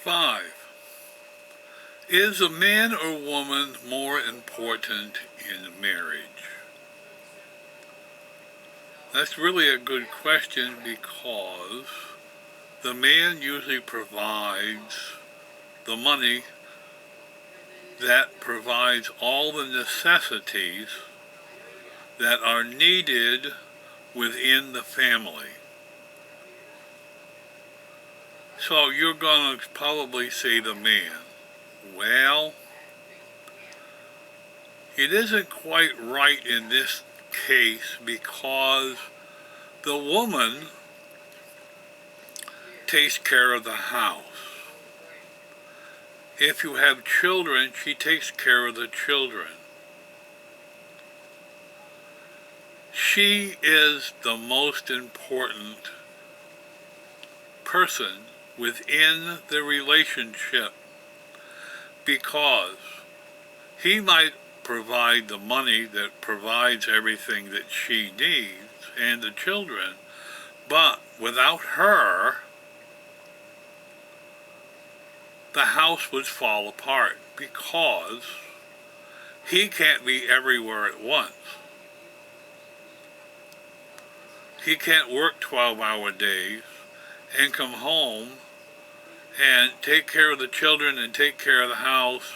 5. Is a man or woman more important in marriage? That's really a good question because the man usually provides the money that provides all the necessities that are needed within the family. So you're going to probably say the man. Well, it isn't quite right in this case because the woman takes care of the house. If you have children, she takes care of the children. She is the most important person within the relationship because he might provide the money that provides everything that she needs and the children, but without her, the house would fall apart because he can't be everywhere at once. He can't work 12-hour days and come home and take care of the children and take care of the house.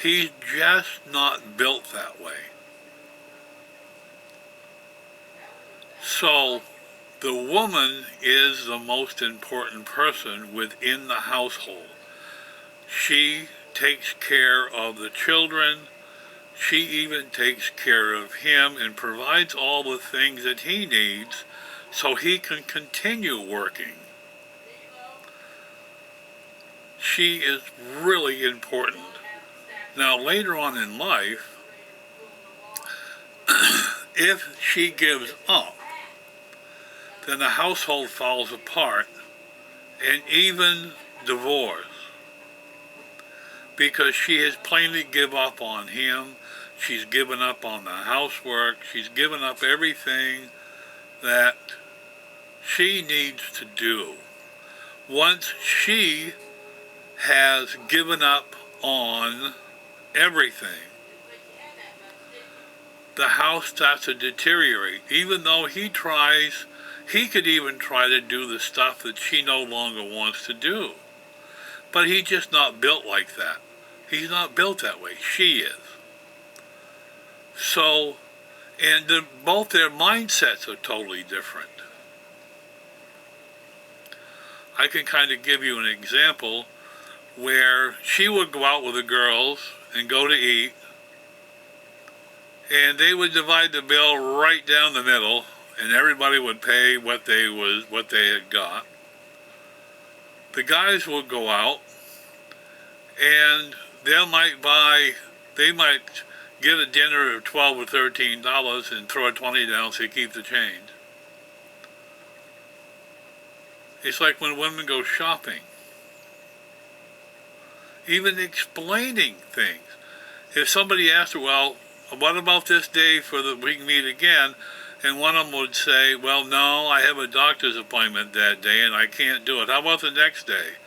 He's just not built that way. So the woman is the most important person within the household. She takes care of the children. She even takes care of him and provides all the things that he needs so he can continue working. She is really important. Now, later on in life, if she gives up, then the household falls apart and even divorce because she has plainly given up on him. She's given up on the housework. She's given up everything that she needs to do. Once she has given up on everything, the house starts to deteriorate. Even though he could even try to do the stuff that she no longer wants to do. But he's just not built like that. He's not built that way. She is. So, and both their mindsets are totally different. I can kind of give you an example where she would go out with the girls and go to eat, and they would divide the bill right down the middle, and everybody would pay what they had got. The guys would go out, and they might get a dinner of $12 or $13 and throw a $20 down so you keep the change. It's like when women go shopping. Even explaining things. If somebody asked her, well, what about this day we can meet again? And one of them would say, well, no, I have a doctor's appointment that day and I can't do it. How about the next day?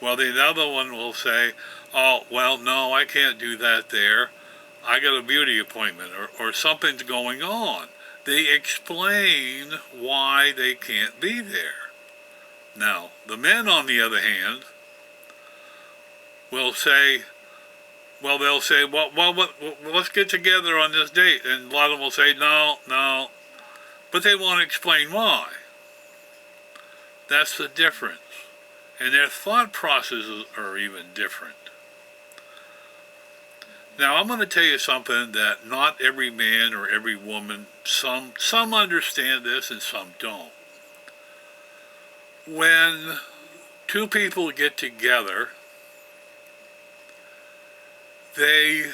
Well, the other one will say, oh, well, no, I can't do that there. I got a beauty appointment or something's going on. They explain why they can't be there. Now, the men, on the other hand, will say, they'll say, well, let's get together on this date. And a lot of them will say, no. But they won't explain why. That's the difference. And their thought processes are even different. Now, I'm going to tell you something that not every man or every woman, some understand this and some don't. When two people get together, they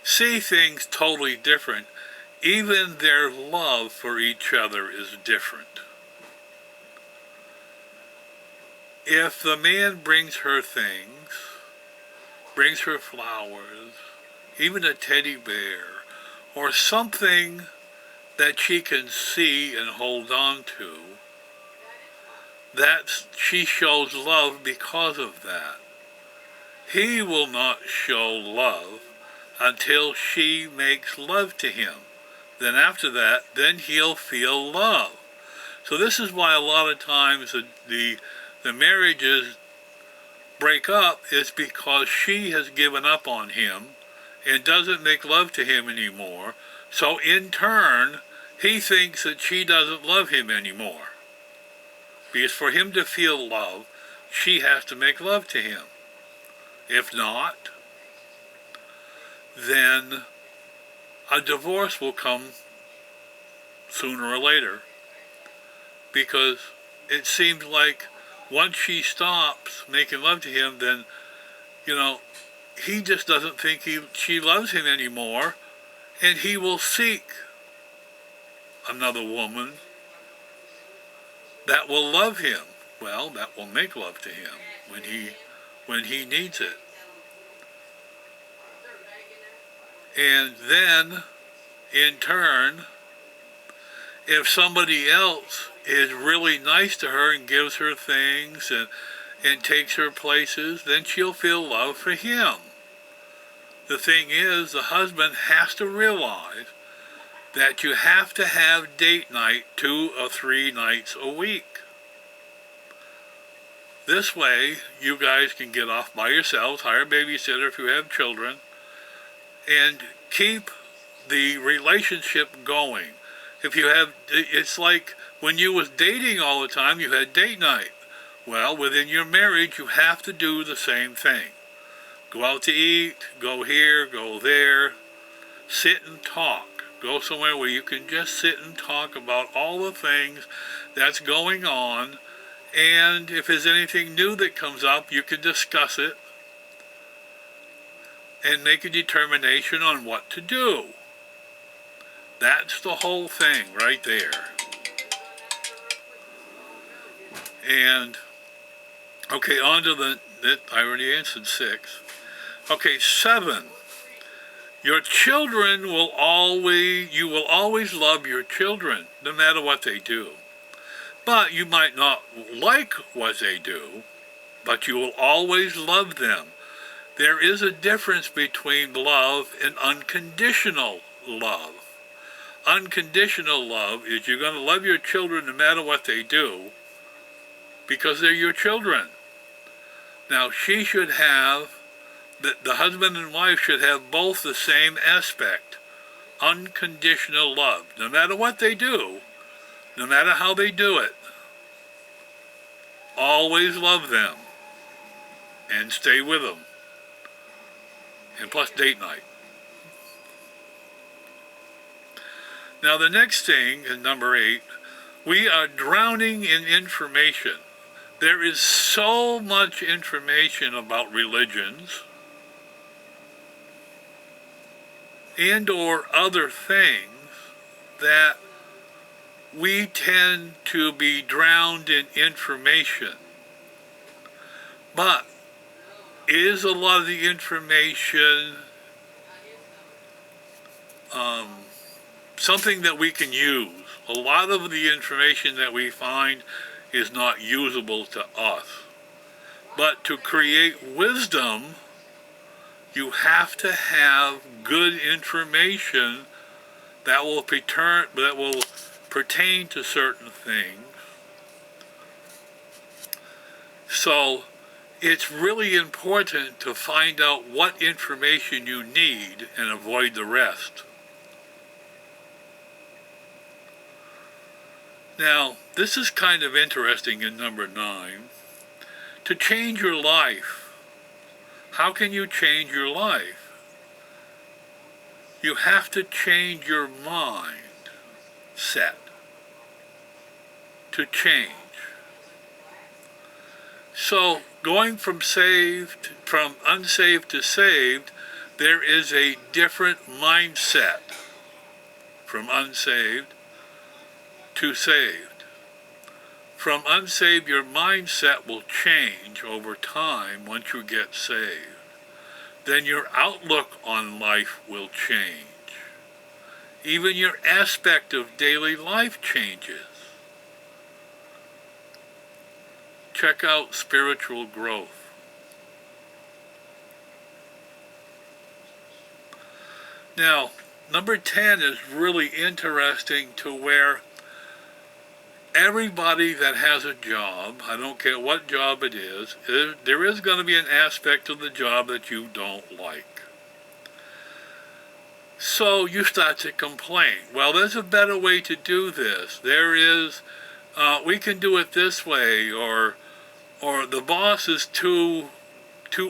see things totally different. Even their love for each other is different. If the man brings her things, brings her flowers, even a teddy bear, or something that she can see and hold on to, she shows love because of that. He will not show love until she makes love to him. Then after that, then he'll feel love. So this is why a lot of times the marriages break up, is because she has given up on him and doesn't make love to him anymore. So in turn, he thinks that she doesn't love him anymore. Because for him to feel love, she has to make love to him. If not, then a divorce will come sooner or later, because it seems like once she stops making love to him, then, he just doesn't think she loves him anymore, and he will seek another woman that will love him. Well, that will make love to him when he needs it. And then, in turn, if somebody else is really nice to her and gives her things and takes her places, then she'll feel love for him. The thing is, the husband has to realize that you have to have date night 2 or 3 nights a week. This way, you guys can get off by yourselves, hire a babysitter if you have children, and keep the relationship going. It's like when you was dating all the time, you had date night. Well, within your marriage, you have to do the same thing. Go out to eat, go here, go there, sit and talk. Go somewhere where you can just sit and talk about all the things that's going on, and if there's anything new that comes up, you can discuss it and make a determination on what to do. That's the whole thing right there. And, okay, on to I already answered 6. Okay, 7. You will always love your children, no matter what they do. But you might not like what they do, but you will always love them. There is a difference between love and unconditional love. Unconditional love is you're going to love your children no matter what they do, because they're your children. Now, the husband and wife should have both the same aspect, unconditional love. No matter what they do, no matter how they do it, always love them and stay with them. And plus date night. Now the next thing, in number 8, we are drowning in information. There is so much information about religions and or other things that we tend to be drowned in information. But is a lot of the information something that we can use? A lot of the information that we find is not usable to us. But to create wisdom, you have to have good information that will pertain to certain things. So it's really important to find out what information you need and avoid the rest. Now, this is kind of interesting in number 9. To change your life. How can you change your life? You have to change your mind set to change. So, going from unsaved to saved, there is a different mindset from unsaved to saved. From unsaved, your mindset will change over time once you get saved. Then your outlook on life will change. Even your aspect of daily life changes. check out spiritual growth. Now, number 10 is really interesting to where everybody that has a job, I don't care what job it is, there is going to be an aspect of the job that you don't like. So you start to complain. Well, there's a better way to do this. There is, we can do it this way, or the boss is too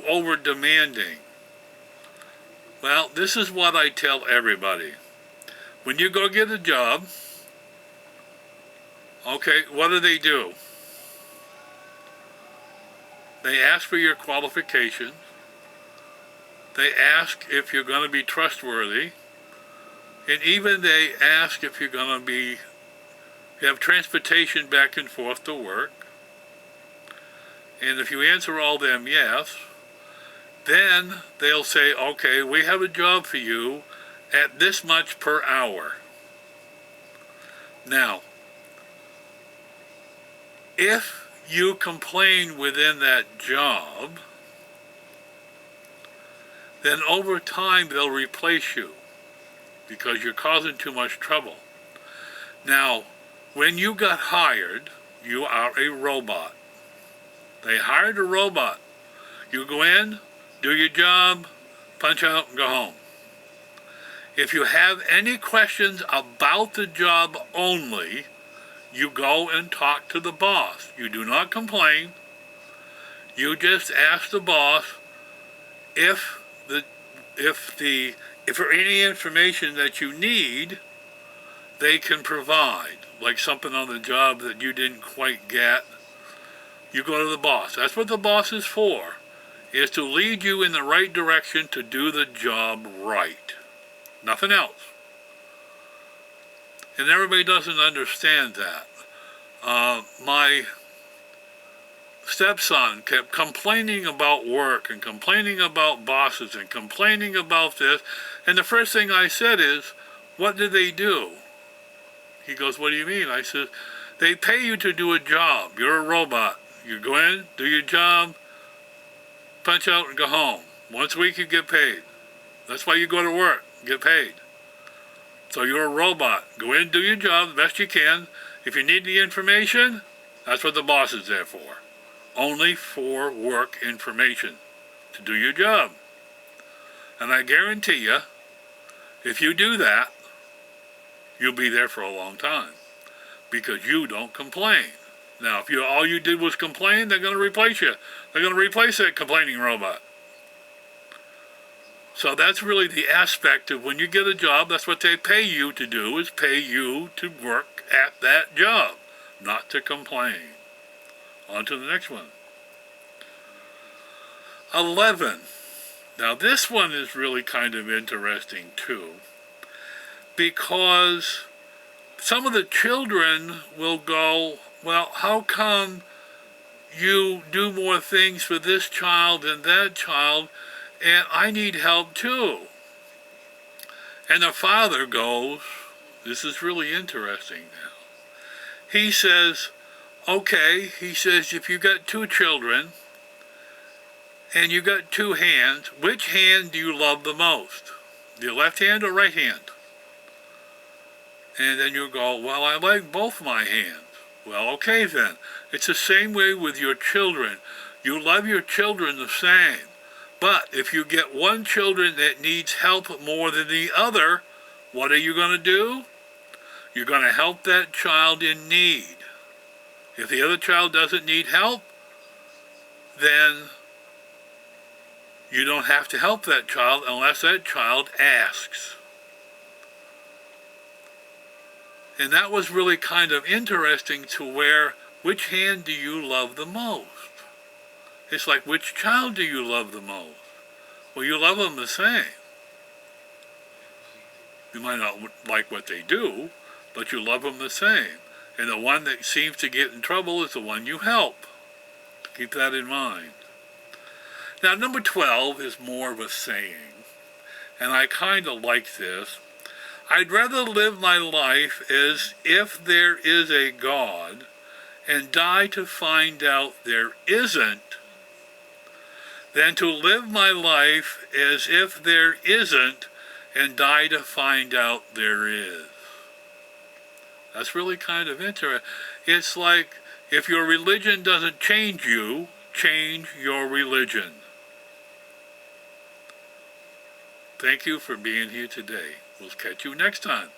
over demanding. Well, this is what I tell everybody. When you go get a job, okay, what do? They ask for your qualifications. They ask if you're going to be trustworthy. And even they ask if you're going to you have transportation back and forth to work. And if you answer all them yes, then they'll say, okay, we have a job for you at this much per hour. Now, if you complain within that job, then over time they'll replace you because you're causing too much trouble. Now, when you got hired, you are a robot. They hired a robot. You go in, do your job, punch out, and go home. If you have any questions about the job only, you go and talk to the boss. You do not complain. You just ask the boss if for any information that you need, they can provide, like something on the job that you didn't quite get. You go to the boss. That's what the boss is for, is to lead you in the right direction to do the job right. Nothing else. And everybody doesn't understand that. My stepson kept complaining about work and complaining about bosses and complaining about this. And the first thing I said is, what did they do? He goes, what do you mean? I said, they pay you to do a job. You're a robot. You go in, do your job, punch out, and go home. Once a week you get paid. That's why you go to work, get paid. So you're a robot. Go in, do your job the best you can. If you need the information, that's what the boss is there for. Only for work information, to do your job. And I guarantee you, if you do that, you'll be there for a long time because you don't complain. Now, if all you did was complain, they're going to replace you. They're going to replace that complaining robot. So that's really the aspect of when you get a job, that's what they pay you to do, is pay you to work at that job, not to complain. On to the next one. 11. Now this one is really kind of interesting too, because some of the children will go, well, how come you do more things for this child than that child, and I need help too? And the father goes, this is really interesting now. He says, okay, he says, if you got two children and you got two hands, which hand do you love the most? Your left hand or right hand? And then you go, well, I like both my hands. Well, okay then. It's the same way with your children. You love your children the same. But if you get one children that needs help more than the other, what are you going to do? You're going to help that child in need. If the other child doesn't need help, then you don't have to help that child unless that child asks. And that was really kind of interesting to where, which hand do you love the most? It's like, which child do you love the most? Well, you love them the same. You might not like what they do, but you love them the same. And the one that seems to get in trouble is the one you help. Keep that in mind. Now, number 12 is more of a saying, and I kind of like this. I'd rather live my life as if there is a God and die to find out there isn't than to live my life as if there isn't and die to find out there is. That's really kind of interesting. It's like, if your religion doesn't change you, change your religion. Thank you for being here today. We'll catch you next time.